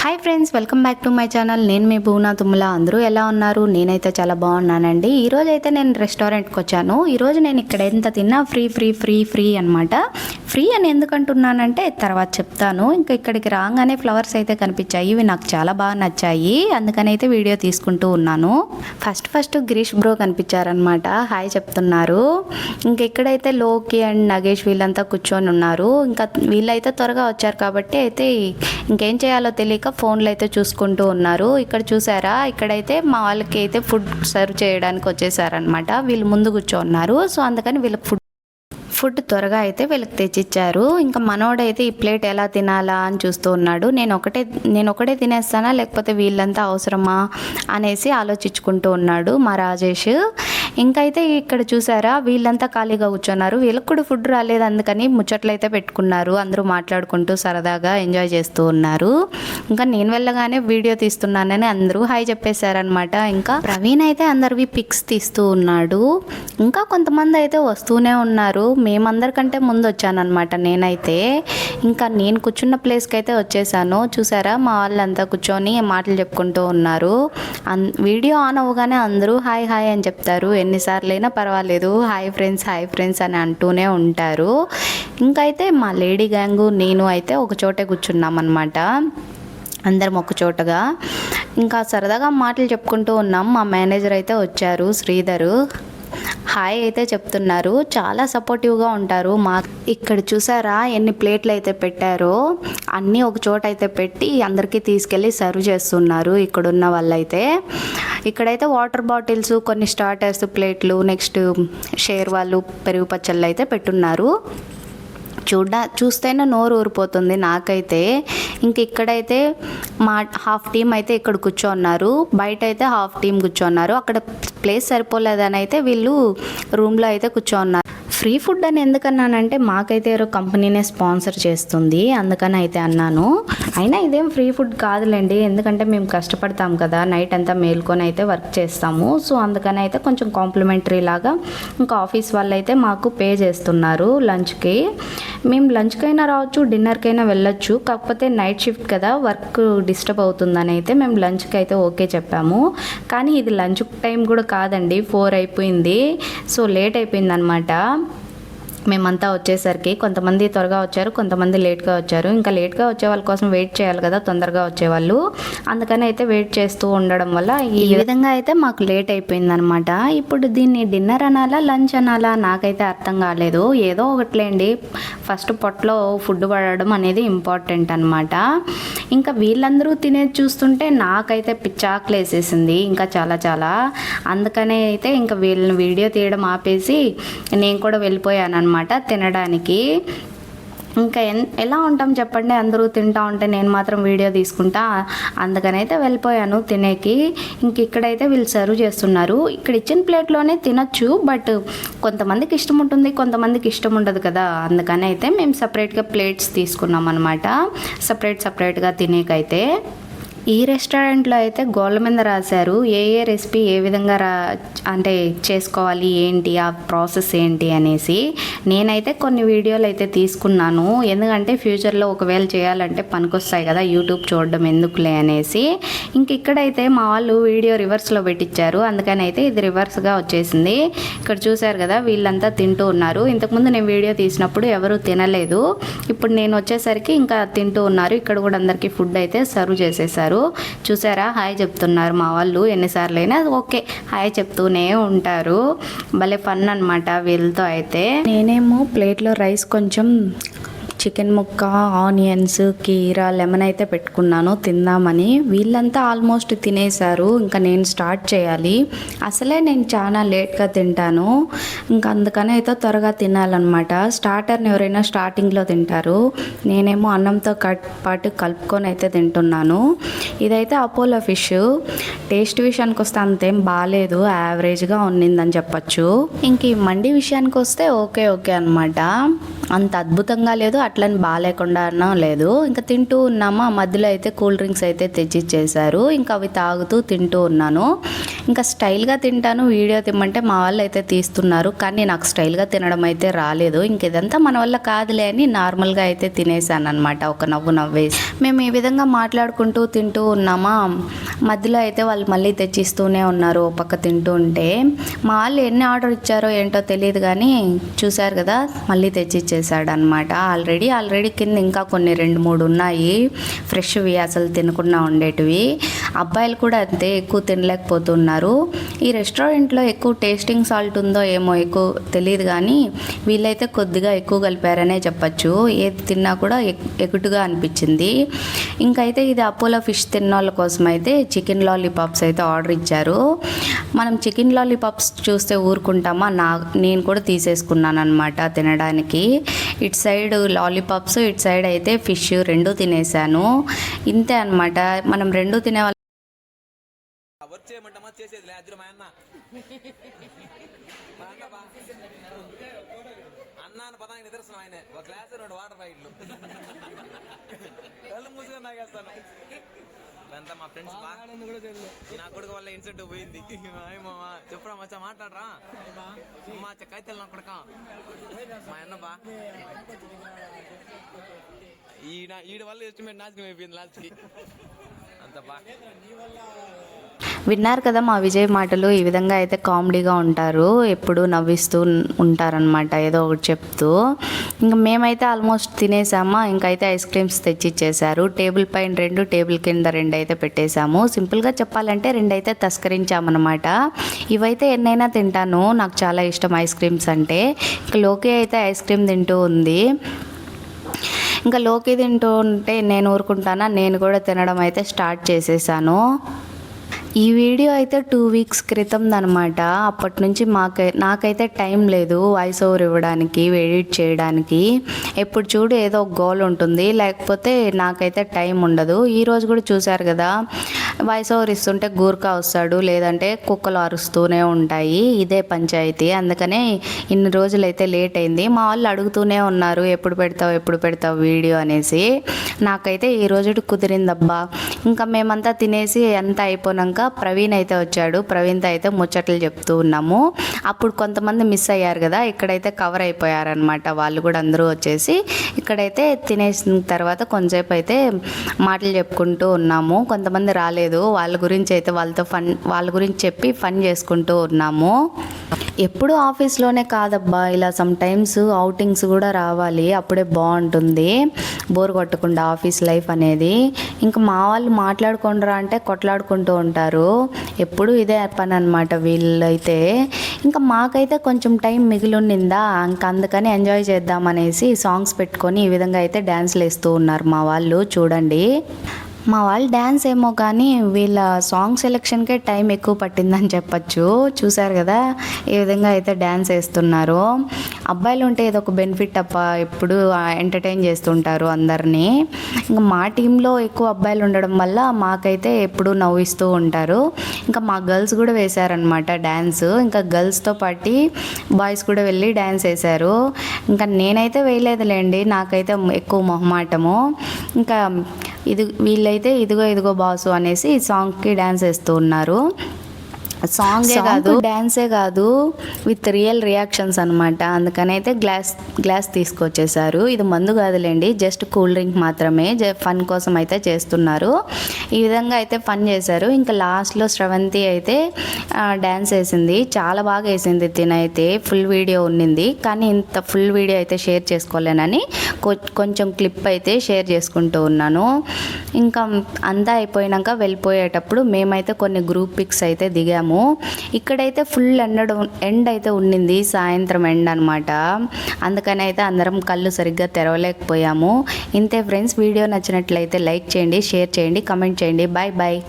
Hi friends, welcome back to my channel. నేను మీ భూనా తుమ్మల. అందరూ ఎలా ఉన్నారు? నేనైతే చాలా బాగున్నానండి. ఈరోజు అయితే నేను రెస్టారెంట్కి వచ్చాను. ఈరోజు నేను ఇక్కడ ఎంత తిన్నా ఫ్రీ ఫ్రీ ఫ్రీ ఫ్రీ అనమాట. ఫ్రీ అని ఎందుకు అంటున్నానంటే తర్వాత చెప్తాను. ఇంకా ఇక్కడికి రాగానే ఫ్లవర్స్ అయితే కనిపించాయి. ఇవి నాకు చాలా బాగా నచ్చాయి, అందుకని అయితే వీడియో తీసుకుంటూ ఉన్నాను. ఫస్ట్ గిరీష్ బ్రో కనిపించారనమాట. హాయ్ చెప్తున్నారు. ఇంకా ఇక్కడైతే లోకి అండ్ నగేష్ వీళ్ళంతా కూర్చొని ఉన్నారు. ఇంకా వీళ్ళైతే త్వరగా వచ్చారు కాబట్టి అయితే ఇంకేం చేయాలో తెలియక ఫోన్లు అయితే చూసుకుంటూ ఉన్నారు. ఇక్కడ చూసారా, ఇక్కడైతే మా వాళ్ళకి అయితే ఫుడ్ సర్వ్ చేయడానికి వచ్చేసారనమాట. వీళ్ళు ముందు కూర్చోన్నారు. సో అందుకని వీళ్ళకి ఫుడ్ త్వరగా అయితే వీళ్ళకి తెచ్చిచ్చారు. ఇంకా మనోడైతే ఈ ప్లేట్ ఎలా తినాలా అని చూస్తూ ఉన్నాడు. నేను ఒకటే తినేస్తానా లేకపోతే వీళ్ళంతా అవసరమా అనేసి ఆలోచించుకుంటూ ఉన్నాడు మా రాజేష్. ఇంకైతే ఇక్కడ చూసారా, వీళ్ళంతా ఖాళీగా కూర్చున్నారు. వీళ్ళకి కూడా ఫుడ్ రాలేదు, అందుకని ముచ్చట్లు అయితే పెట్టుకున్నారు. అందరూ మాట్లాడుకుంటూ సరదాగా ఎంజాయ్ చేస్తూ ఉన్నారు. ఇంకా నేను వెళ్ళగానే వీడియో తీస్తున్నానని అందరూ హాయ్ చెప్పేశారనమాట. ఇంకా ప్రవీణ్ అయితే అందరివి పిక్స్ తీస్తూ ఉన్నాడు. ఇంకా కొంతమంది అయితే వస్తూనే ఉన్నారు. మేమందరికంటే ముందు వచ్చానమాట నేనైతే. ఇంకా నేను కూర్చున్న ప్లేస్కి అయితే వచ్చేసాను. చూసారా, మా వాళ్ళంతా కూర్చొని మాటలు చెప్పుకుంటూ ఉన్నారు. వీడియో ఆన్ అవ్వగానే అందరూ హాయ్ హాయ్ అని చెప్తారు. ఎన్నిసార్లు అయినా పర్వాలేదు, హాయ్ ఫ్రెండ్స్ అని అంటూనే ఉంటారు. ఇంకైతే మా లేడీ గ్యాంగు నేను అయితే ఒక చోటే కూర్చున్నాం అనమాట. అందరం ఒక చోటగా ఇంకా సరదాగా మాటలు చెప్పుకుంటూ ఉన్నాం. మా మేనేజర్ అయితే వచ్చారు, శ్రీధరు. హాయ్ అయితే చెప్తున్నారు. చాలా సపోర్టివ్గా ఉంటారు. మా ఇక్కడ చూసారా ఎన్ని ప్లేట్లు అయితే పెట్టారో, అన్నీ ఒక చోట అయితే పెట్టి అందరికీ తీసుకెళ్ళి సర్వ్ చేస్తున్నారు ఇక్కడున్న వాళ్ళైతే. ఇక్కడైతే వాటర్ బాటిల్స్, కొన్ని స్టార్టర్స్, ప్లేట్లు, నెక్స్ట్ షేర్వాళ్ళు, పెరుగు పచ్చళ్ళు అయితే పెట్టున్నారు. చూస్తేనే నోరు ఊరిపోతుంది నాకైతే. ఇంక ఇక్కడైతే మా హాఫ్ టీం అయితే ఇక్కడ కూర్చోన్నారు, బయట అయితే హాఫ్ టీం కూర్చోన్నారు. అక్కడ ప్లేస్ సరిపోలేదని అయితే వీళ్ళు రూమ్లో అయితే కూర్చోన్నారు. ఫ్రీ ఫుడ్ అని ఎందుకన్నానంటే మాకైతే ఎవరో కంపెనీనే స్పాన్సర్ చేస్తుంది, అందుకని అయితే అన్నాను. అయినా ఇదేం ఫ్రీ ఫుడ్ కాదులేండి, ఎందుకంటే మేము కష్టపడతాం కదా, నైట్ అంతా మేల్కొని అయితే వర్క్ చేస్తాము. సో అందుకని అయితే కొంచెం కాంప్లిమెంటరీ లాగా ఇంకా ఆఫీస్ వాళ్ళు అయితే మాకు పే చేస్తున్నారు లంచ్కి. మేము లంచ్కైనా రావచ్చు, డిన్నర్కైనా వెళ్ళొచ్చు. కాకపోతే నైట్ షిఫ్ట్ కదా, వర్క్ డిస్టర్బ్ అవుతుందని అయితే మేము లంచ్కి అయితే ఓకే చెప్పాము. కానీ ఇది లంచ్ టైం కూడా కాదండి, 4 అయిపోయింది. సో లేట్ అయిపోయింది అనమాట. మేమంతా వచ్చేసరికి కొంతమంది త్వరగా వచ్చారు, కొంతమంది లేట్గా వచ్చారు. ఇంకా లేట్గా వచ్చే వాళ్ళ కోసం వెయిట్ చేయాలి కదా, తొందరగా వచ్చేవాళ్ళు. అందుకని అయితే వెయిట్ చేస్తూ ఉండడం వల్ల ఈ విధంగా అయితే మాకు లేట్ అయిపోయిందనమాట. ఇప్పుడు దీన్ని డిన్నర్ అనాలా లంచ్ అనాలా నాకైతే అర్థం కాలేదు. ఏదో ఒకట్లేండి, ఫస్ట్ పొట్టలో ఫుడ్ పడడం అనేది ఇంపార్టెంట్ అనమాట. ఇంకా వీళ్ళందరూ తినేది చూస్తుంటే నాకైతే పిచ్చాకులు వేసేసింది ఇంకా చాలా. అందుకనే అయితే ఇంకా వీళ్ళని వీడియో తీయడం ఆపేసి నేను కూడా వెళ్ళిపోయాను అనమాట తినడానికి. ఇంకా ఎలా ఉంటాం చెప్పండి, అందరూ తింటా ఉంటే నేను మాత్రం వీడియో తీసుకుంటా. అందుకనైతే వెళ్ళిపోయాను తినేకి. ఇంక ఇక్కడైతే వీళ్ళు సర్వ్ చేస్తున్నారు. ఇక్కడ ఇచ్చిన ప్లేట్లోనే తినచ్చు, బట్ కొంతమందికి ఇష్టం ఉంటుంది, కొంతమందికి ఇష్టం ఉండదు కదా. అందుకని అయితే మేము సపరేట్గా ప్లేట్స్ తీసుకున్నాం అనమాట, సపరేట్గా తినేకైతే. ఈ రెస్టారెంట్లో అయితే గోళ్ళ మీద రాశారు ఏ రెసిపీ ఏ విధంగా అంటే చేసుకోవాలి, ఏంటి ఆ ప్రాసెస్ ఏంటి అనేసి. నేనైతే కొన్ని వీడియోలు అయితే తీసుకున్నాను, ఎందుకంటే ఫ్యూచర్లో ఒకవేళ చేయాలంటే పనికొస్తాయి కదా, యూట్యూబ్ చూడడం ఎందుకులే అనేసి. ఇంక ఇక్కడైతే మా వాళ్ళు వీడియో రివర్స్లో పెట్టించారు, అందుకని అయితే ఇది రివర్స్గా వచ్చేసింది. ఇక్కడ చూశారు కదా, వీళ్ళంతా తింటూ ఉన్నారు. ఇంతకుముందు నేను వీడియో తీసినప్పుడు ఎవరు తినలేదు, ఇప్పుడు నేను వచ్చేసరికి ఇంకా తింటూ ఉన్నారు. ఇక్కడ కూడా అందరికీ ఫుడ్ అయితే సర్వ్ చేసేసారు. చూసారా, హాయ్ చెప్తున్నారు మా వాళ్ళు. ఎన్నిసార్లు అయినా ఓకే హాయ్ చెప్తూనే ఉంటారు. భలే ఫన్ అనమాట వీళ్ళతో అయితే. నేనేమో ప్లేట్లో రైస్, కొంచెం చికెన్ ముక్క, ఆనియన్స్, కీరా, లెమన్ అయితే పెట్టుకున్నాను తిందామని. వీళ్ళంతా ఆల్మోస్ట్ తినేశారు, ఇంకా నేను స్టార్ట్ చేయాలి. అసలే నేను చాలా లేట్గా తింటాను, ఇంకా అందుకని అయితే త్వరగా తినాలన్నమాట. స్టార్టర్ని ఎవరైనా స్టార్టింగ్లో తింటారు, నేనేమో అన్నంతో పాటు కలుపుకొని అయితే తింటున్నాను. ఇదైతే అపోలో ఫిష్. టేస్ట్ విషయానికి వస్తే అంతేం బాగాలేదు, యావరేజ్గా ఉన్నిందని చెప్పచ్చు. ఇంక ఈ మండి విషయానికి వస్తే ఓకే అనమాట. అంత అద్భుతంగా లేదు, అట్లని బాగాలేకుండా లేదు. ఇంకా తింటూ ఉన్నామా, మధ్యలో అయితే కూల్ డ్రింక్స్ అయితే తెచ్చిచ్చేసారు. ఇంకా అవి తాగుతూ తింటూ ఉన్నాను. ఇంకా స్టైల్గా తింటాను, వీడియో తిమ్మంటే మా వాళ్ళు అయితే తీస్తున్నారు, కానీ నాకు స్టైల్గా తినడం అయితే రాలేదు. ఇంక ఇదంతా మన వల్ల కాదులే అని నార్మల్గా అయితే తినేసాను అనమాట, ఒక నవ్వు నవ్వేసి. మేము ఈ విధంగా మాట్లాడుకుంటూ తింటూ ఉన్నామా, మధ్యలో అయితే వాళ్ళు మళ్ళీ తెచ్చిస్తూనే ఉన్నారు. ఒక పక్క తింటూ ఉంటే మా వాళ్ళు ఎన్ని ఆర్డర్ ఇచ్చారో ఏంటో తెలియదు, కానీ చూశారు కదా మళ్ళీ తెచ్చిచ్చేసాడు అనమాట. ఆల్రెడీ కింద ఇంకా కొన్ని 2-3 ఉన్నాయి ఫ్రెష్వి, అసలు తినకుండా ఉండేటివి. అబ్బాయిలు కూడా అంతే, ఎక్కువ తినలేకపోతున్నారు. ఈ రెస్టారెంట్లో ఎక్కువ టేస్టింగ్ సాల్ట్ ఉందో ఏమో, ఎక్కువ తెలియదు, కానీ వీళ్ళైతే కొద్దిగా ఎక్కువ కలిపారనే చెప్పచ్చు. ఏది తిన్నా కూడా ఎగుటుగా అనిపించింది. ఇంకైతే ఇది అపోలో ఫిష్ తిన్న వాళ్ళ కోసం అయితే చికెన్ లాలీపాప్స్ అయితే ఆర్డర్ ఇచ్చారు. మనం చికెన్ లాలీపాప్స్ చూస్తే ఊరుకుంటామా, నేను కూడా తీసేసుకున్నాను అనమాట తినడానికి. ఇటు సైడ్ లాలీపాప్స్, ఇటు సైడ్ అయితే ఫిష్, రెండు తినేసాను. ఇంతే అనమాట. మనం రెండు తినే అన్నాను పదానికి నిదర్శనం ఆయన, ఒక గ్లాస్ 2 వాటర్ ప్యాకెట్లు కళ్ళు మూసుకొని తాగేస్తాను. అంతా మా ఫ్రెండ్స్ నా కొడుకు వల్ల ఇన్సెంటివ్ పోయింది. చెప్పురా మచ్చా, మాట్లాడరా మా కైతలు నా కొడుక మా అన్న బా ఈడ వల్ల ఎస్టిమేట్ నాశనం అయిపోయింది లాస్ట్కి. అంత బా విన్నారు కదా మా విజయ్ మాటలు. ఈ విధంగా అయితే కామెడీగా ఉంటారు, ఎప్పుడు నవ్విస్తూ ఉంటారనమాట ఏదో ఒకటి చెప్తూ. ఇంకా మేమైతే ఆల్మోస్ట్ తినేసామా, ఇంకైతే ఐస్ క్రీమ్స్ తెచ్చిచ్చేసారు. టేబుల్ పైన 2, టేబుల్ కింద 2 అయితే పెట్టేశాము. సింపుల్గా చెప్పాలంటే 2 అయితే తస్కరించామన్నమాట. ఇవైతే ఎన్నైనా తింటాను, నాకు చాలా ఇష్టం ఐస్ క్రీమ్స్ అంటే. ఇంకా లోకి అయితే ఐస్ క్రీమ్ తింటూ ఉంది. ఇంకా లోకి తింటూ ఉంటే నేను ఊరుకుంటానా, నేను కూడా తినడం అయితే స్టార్ట్ చేసేసాను. ఈ వీడియో అయితే 2 వీక్స్ క్రితం అనమాట. అప్పటి నుంచి నాకైతే టైం లేదు వాయిస్ ఓవర్ ఇవ్వడానికి, ఎడిట్ చేయడానికి. ఎప్పుడు చూడు ఏదో ఒక గోల్ ఉంటుంది, లేకపోతే నాకైతే టైం ఉండదు. ఈరోజు కూడా చూశారు కదా, వాయిస్ ఓవర్ ఇస్తుంటే గూర్ఖా వస్తాడు, లేదంటే కుక్కలు అరుస్తూనే ఉంటాయి. ఇదే పంచాయతీ. అందుకనే ఇన్ని రోజులైతే లేట్ అయింది. మా వాళ్ళు అడుగుతూనే ఉన్నారు, ఎప్పుడు పెడతావు వీడియో అనేసి. నాకైతే ఈ రోజు కుదిరిందబ్బా. ఇంకా మేమంతా తినేసి అంతా అయిపోయాక ప్రవీణ్ అయితే వచ్చాడు. ప్రవీణ్తో అయితే ముచ్చట్లు చెప్తూ ఉన్నాము. అప్పుడు కొంతమంది మిస్ అయ్యారు కదా, ఇక్కడైతే కవర్ అయిపోయారనమాట. వాళ్ళు కూడా అందరూ వచ్చేసి ఇక్కడైతే తినేసిన తర్వాత కొంచెంసేపు అయితే మాటలు చెప్పుకుంటూ ఉన్నాము. కొంతమంది రాలేదు, వాళ్ళ గురించి అయితే వాళ్ళ గురించి చెప్పి ఫన్ చేసుకుంటూ ఉన్నాము. ఎప్పుడు ఆఫీస్లోనే కాదబ్బా, ఇలా సమ్ టైమ్స్ అవుటింగ్స్ కూడా రావాలి, అప్పుడే బాగుంటుంది, బోర్ కొట్టకుండా ఆఫీస్ లైఫ్ అనేది. ఇంకా మా వాళ్ళు మాట్లాడుకుంటారా అంటే కొట్లాడుకుంటూ ఉంటారు, ఎప్పుడు ఇదే పని అనమాట వీళ్ళైతే. ఇంకా మాకైతే కొంచెం టైం మిగిలిందా, ఇంకా అందుకని ఎంజాయ్ చేద్దామనేసి సాంగ్స్ పెట్టుకొని ఈ విధంగా అయితే డ్యాన్స్లు వేస్తూ ఉన్నారు మా వాళ్ళు. చూడండి, మా వాళ్ళు డ్యాన్స్ ఏమో కానీ వీళ్ళ సాంగ్ సెలెక్షన్కే టైం ఎక్కువ పట్టిందని చెప్పచ్చు. చూసారు కదా ఏ విధంగా అయితే డ్యాన్స్ వేస్తున్నారు. అబ్బాయిలు ఉంటే ఏదో ఒక బెనిఫిట్ అప్ప, ఎప్పుడు ఎంటర్టైన్ చేస్తుంటారు అందరినీ. ఇంకా మా టీంలో ఎక్కువ అబ్బాయిలు ఉండడం వల్ల మాకైతే ఎప్పుడు నవ్విస్తూ ఉంటారు. ఇంకా మా గర్ల్స్ కూడా వేశారనమాట డ్యాన్స్. ఇంకా గర్ల్స్తో పాటు బాయ్స్ కూడా వెళ్ళి డ్యాన్స్ వేశారు. ఇంకా నేనైతే వేయలేదులేండి, నాకైతే ఎక్కువ మొహమాటము. ఇంకా వీళ్ళైతే ఇదిగో బాసు అనేసి సాంగ్కి డ్యాన్స్ వేస్తూ ఉన్నారు. డ్యాన్సే కాదు, విత్ రియల్ రియాక్షన్స్ అనమాట. అందుకనైతే గ్లాస్ తీసుకొచ్చేసారు. ఇది మందు కాదులేండి, జస్ట్ కూల్ డ్రింక్ మాత్రమే, ఫన్ కోసం అయితే చేస్తున్నారు. ఈ విధంగా అయితే ఫన్ చేశారు. ఇంకా లాస్ట్లో శ్రవంతి అయితే డ్యాన్స్ వేసింది, చాలా బాగా వేసింది. తినైతే ఫుల్ వీడియో ఉన్నింది, కానీ ఇంత ఫుల్ వీడియో అయితే షేర్ చేసుకోలేనని కొంచెం క్లిప్ అయితే షేర్ చేసుకుంటూ ఉన్నాను. ఇంకా అంతా అయిపోయినాక వెళ్ళిపోయేటప్పుడు మేమైతే కొన్ని గ్రూప్ పిక్స్ అయితే దిగాము. ఇక్కడైతే ఫుల్ ఎండ్ అయితే ఉండింది, సాయంత్రం ఎండ్ అనమాట. అందుకని అయితే అందరం కళ్ళు సరిగ్గా తెరవలేకపోయాము. ఇంతే ఫ్రెండ్స్, వీడియో నచ్చినట్లయితే లైక్ చేయండి, షేర్ చేయండి, కమెంట్ చేయండి. బాయ్.